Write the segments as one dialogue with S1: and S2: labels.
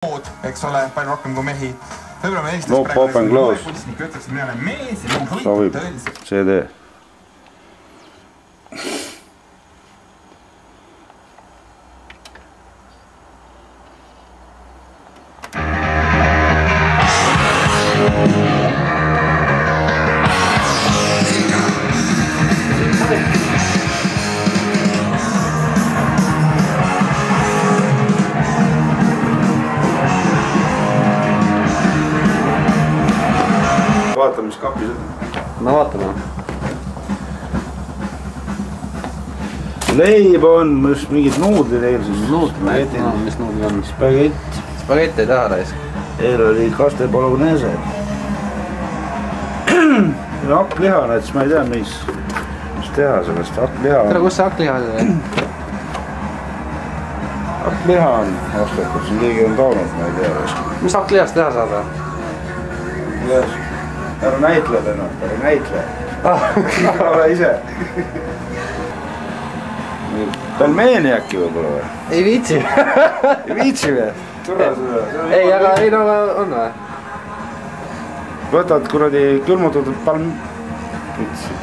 S1: eks ole, palju rohkem kui mehi. Võib-olla me
S2: no pop and close. Sobib CD. Vaatame, mis kapis on.
S3: No vaatame.
S2: Leib on, mingid nuudlid eelses.
S3: Nuudlid, mis nuudlid on?
S2: Spagett.
S3: Spagett ei taha raisk.
S2: Eel oli kaste bolognese. Ja hakkliha näiteks, ma ei tea, mis teha sellest. Hakkliha on.
S3: Tere, kus see hakkliha oli?
S2: Hakkliha on ostetud, siin keegi on toonud, ma ei tea.
S3: Mis hakklihast teha saada?
S2: Kuidas? Ära näitled ennast, ära näitle. Ole ise. Pelmeeni äkki võib-olla või?
S3: Ei viitsi.
S2: Ei viitsi või? Tule seda.
S3: Ei, aga ei no on või?
S2: Võtad kuradi külmutatud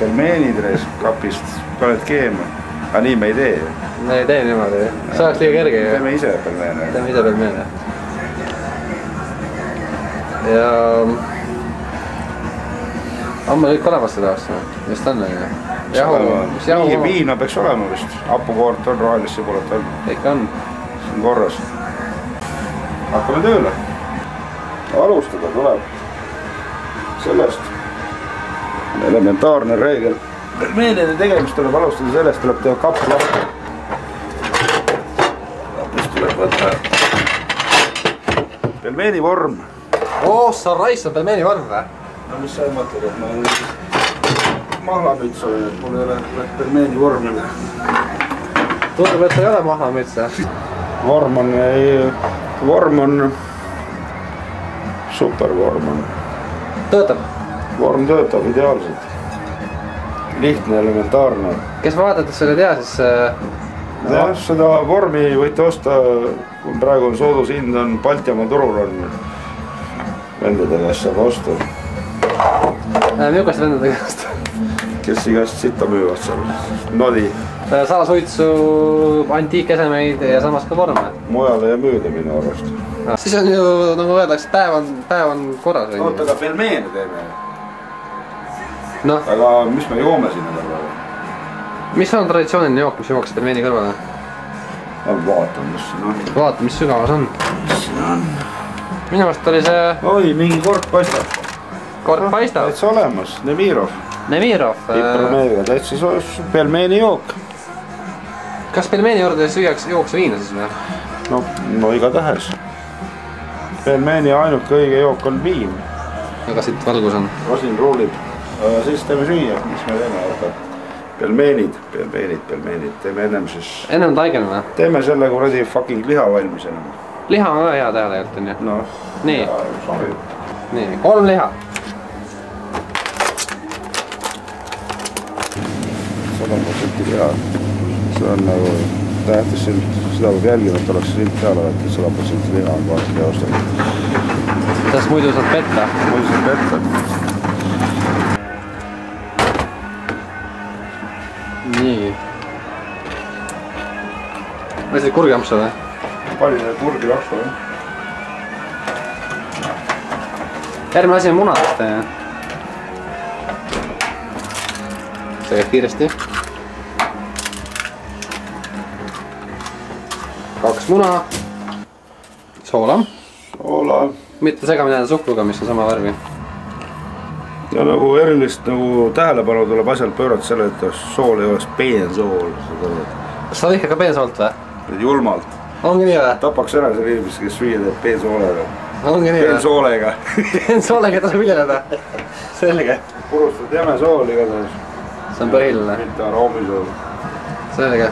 S2: pelmeenid kapist, paned keema. Aga nii me ei tee ju.
S3: Me ei tee niimoodi. See oleks liiga kerge ju.
S2: Teeme ise pelmeene.
S3: Teeme ise pelmeene. Ja... on meil kõik olemas seda aasta? Mis ta on või?
S2: Mingi viina peaks olema vist. Hapukoort on, rohelist sibulat on.
S3: Ikka on.
S2: See on korras. Hakkame tööle. Alustada tuleb sellest. Elementaarne reegel. Pelmeenide tegemist tuleb alustada sellest, tuleb teha kapp lahti. Kapist tuleb võtta pelmeeni vorm.
S3: Sa raiss on pelmeeni vorm või?
S2: No mis sa mõtled, et ma mahlamüts olen, et mul ei ole pelmeeni vormile.
S3: Tundub, et sa ei ole mahlamüts, jah?
S2: Vorm on supervorm on.
S3: Töötab?
S2: Vorm töötab ideaalselt. Lihtne, elementaarne.
S3: Kes vaadates selle tea, siis...
S2: jah, seda vormi võite osta, kui praegu on soodushind, on Baltimaa turul on vendade käest saab osta.
S3: Milkast vendade käest?
S2: Kes igast sitta müüvad seal. Nodi.
S3: Salasuitsu, antiikesemeid ja samas ka vorme.
S2: Mujale ei müüda minu arvast.
S3: Siis on ju, nagu öeldakse, päev on korras.
S2: Oota, aga pelmeene teeme.
S3: No.
S2: Aga mis me joome sinna kõrvale?
S3: Mis on traditsiooniline jook, mis jooksid pelmeeni kõrvale?
S2: Vaatan, mis siin on.
S3: Vaata, mis sügavas on.
S2: Mis siin on?
S3: Minu vast oli see...
S2: Oi, mingi kord paistab.
S3: Kord paistab?
S2: Täitsa olemas, Nemirov.
S3: Nemirov?
S2: Piprameega, täitsa pelmeeni jook.
S3: Kas pelmeeni juurde jookse viina siis või?
S2: No igatahes. Pelmeeni ainuke õige jook on viin.
S3: Aga siit valgus on? Rosin
S2: ruulib. Siis teeme süüa, mis me teeme. Pelmeenid. Teeme ennem siis...
S3: Ennem taigen või?
S2: Teeme selle kuradi fucking liha valmis ennem.
S3: Liha on ka hea teha tegelikult on ju?
S2: No.
S3: Nii. Nii, 3 liha.
S2: 100% liha. See on nagu tähtis silt, seda peab jälgima, et oleks silt peale võtta, 100% liha on vahet ja ostada.
S3: Sest muidu saad petta?
S2: Muidu saad petta.
S3: Nii. Võtsid kurgiampsu või?
S2: Palju need kurgi raksu on?
S3: Järgmine asi on munadest. See käib kiiresti. 2 muna. Soola. Mitte segamini jääda suhkruga, mis on sama värvi.
S2: Ja nagu erilist tähelepanu tuleb asjalt pöörata selle, et sool ei oleks peensool.
S3: Kas sa vihkad ka peensoolt või?
S2: Julmalt.
S3: Ongi nii või?
S2: Tapaks ära selle inimest, kes süüa teeb peensoolega.
S3: Ongi nii või?
S2: Peensoolega.
S3: Peensoolega tasu viljeleda. Selge.
S2: Purustad jäme sool igatahes.
S3: See on põhiline.
S2: Mitte aroomisool.
S3: Selge.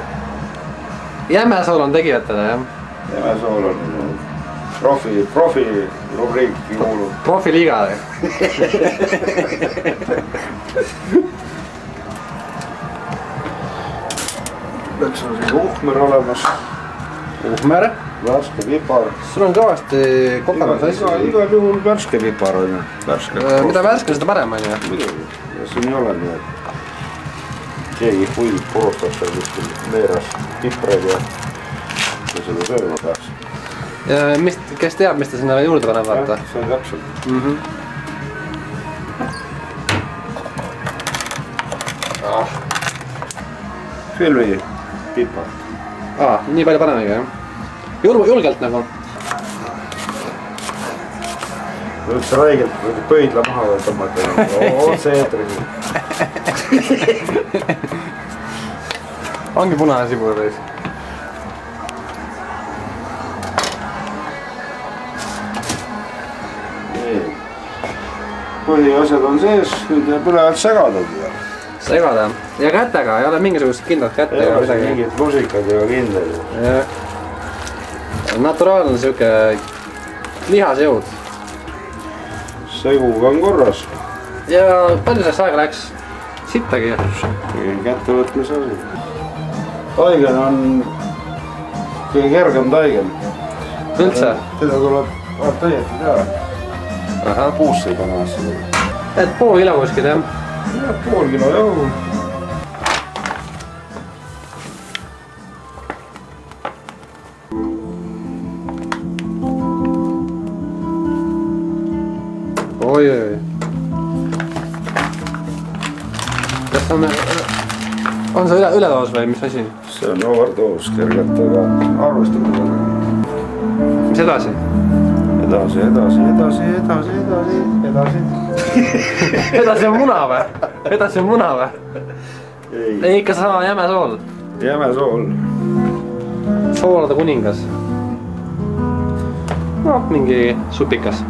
S3: Jäme sool on tegijatele, jah?
S2: Jäme sool on profi rubriiki kuulub.
S3: Profiliiga.
S2: Peaks on siis uhmer olemas.
S3: Uhmer?
S2: värske pipar.
S3: sul on kõvasti koperas asju.
S2: Igal juhul värske pipar on ju.
S3: Mida värske, seda parem on ju.
S2: Muidugi. Ja siin ei ole nii, et keegi huilib purustab seal kuskil leeras pipreid ja seda sööma peaks.
S3: Ja kes teab, mis ta sinna juurde paneb, vaata?
S2: See on täpselt. Filmi pipar.
S3: Nii palju panemegi, jah? Julgelt nagu?
S2: Üldse räigelt pöidla maha või tõmmata. Otse eetris.
S3: Ongi punane sibul reis.
S2: Põhiasjad on sees, nüüd jääb ülejäänud segada.
S3: Segada? Ja kätega, ei ole mingisugust kindlat kätte ega midagi?
S2: Ei ole mingid lusikad ega kindel.
S3: Naturaalne siuke lihasjõud.
S2: Seguga on korras.
S3: Ja palju selleks aega läks? Sittagi?
S2: Kätte võtmise asi. Taigen on kõige kergem taigen.
S3: Üldse?
S2: Teda tuleb õieti teha. Puusse ei pane asja.
S3: Et pool kilo kuskil, jah?
S2: Ja, pool kilo jahu.
S3: Oi. Kas on see üledoos või mis asi?
S2: See on overdoos kergelt, aga arvestame.
S3: Mis edasi?
S2: Edasi.
S3: Edasi on muna või? Edasi on muna või? Ei, ikka sama jäme sool.
S2: Jäme sool.
S3: Soolade kuningas. No, mingi supikas.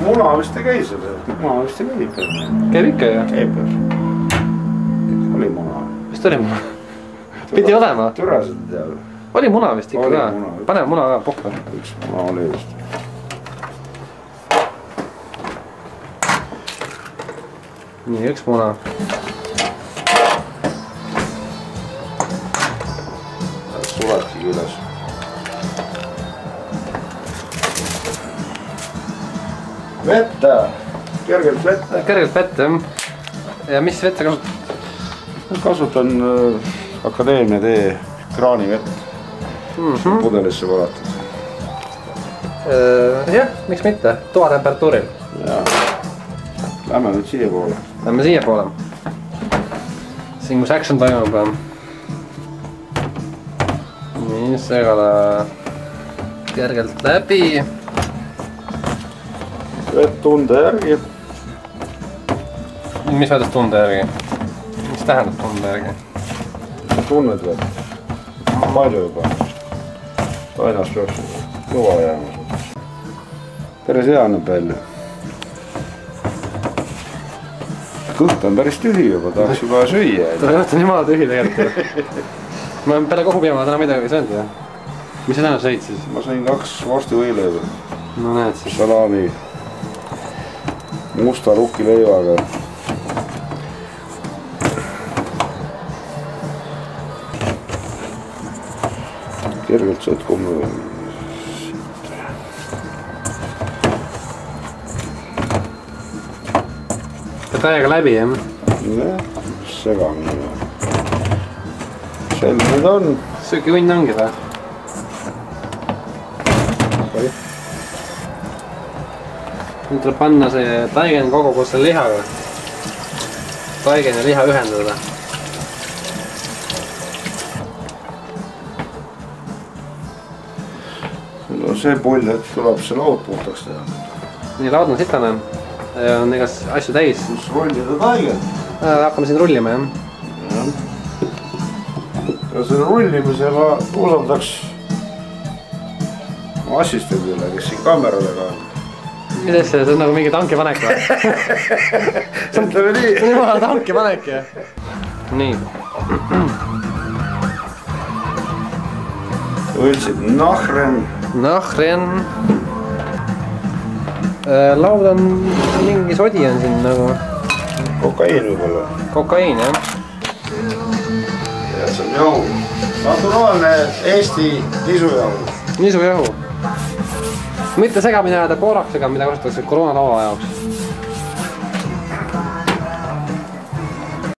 S2: Muna vist ei käi selle. Muna vist ei käi ikka.
S3: Käib ikka ju?
S2: Käib jah. Oli muna.
S3: Vist oli muna? Pidi olema?
S2: Türasid ei tea.
S3: Oli muna vist ikka ka? Paneme muna ka pohka.
S2: Üks muna oli vist.
S3: Nii, üks muna.
S2: Suletigi üles. Vette! Kergelt vette.
S3: Kergelt vette, jah. Ja mis vette kasutad?
S2: Kasutan Akadeemia tee kraanivett. Pudelisse valatud.
S3: Jah, miks mitte? Toatemperatuuril.
S2: Jaa. Lähme nüüd siia poole.
S3: Lähme siia poole. Siin kus action toimub. Nii, segada kergelt läbi.
S2: Vett tunde järgi.
S3: Mis mõttes tunde järgi? Mis tähendab tunde järgi?
S2: Tunned vett. Palju juba. Tainas peaks kõva jääma. Päris hea annab välja. Kõht on päris tühi juba, tahaks juba süüa.
S3: Kõht on jumala tühi tegelikult. Ma peale kogu piima täna midagi ei söönud, jah? Mis sa täna sõid siis?
S2: Ma sõin 2 vorstivõileiba.
S3: No näed siis.
S2: Salami musta rukkileivaga. Kergelt sõtkume.
S3: Täiega läbi, jah?
S2: Jah, segamine. Selline nüüd on.
S3: Sööki õnn ongi või? Nüüd tuleb panna see taigen kogu koos selle lihaga. Taigen ja liha ühendada.
S2: No see pull, et tuleb see laud puhtaks teha.
S3: Nii, laud on sitane. On igas asju täis.
S2: Kus rullida taigen.
S3: Hakkame siin rullima, jah?
S2: Ja selle rullimise ma usaldaks assistendile, kes siin kaameradega on.
S3: Mis asja, see on nagu mingi tankipanek või? See on jumala tankipanek, jah? Nii.
S2: Võtsid nahren.
S3: Nahren. Laud on, mingi sodi on siin nagu.
S2: Kokaiin võib-olla.
S3: Kokaiin, jah?
S2: Ja see on jahu. Naturaalne Eesti tisujahu.
S3: nisujahu. mitte segamini ajada booraksega, mida kasutatakse koroonalava jaoks.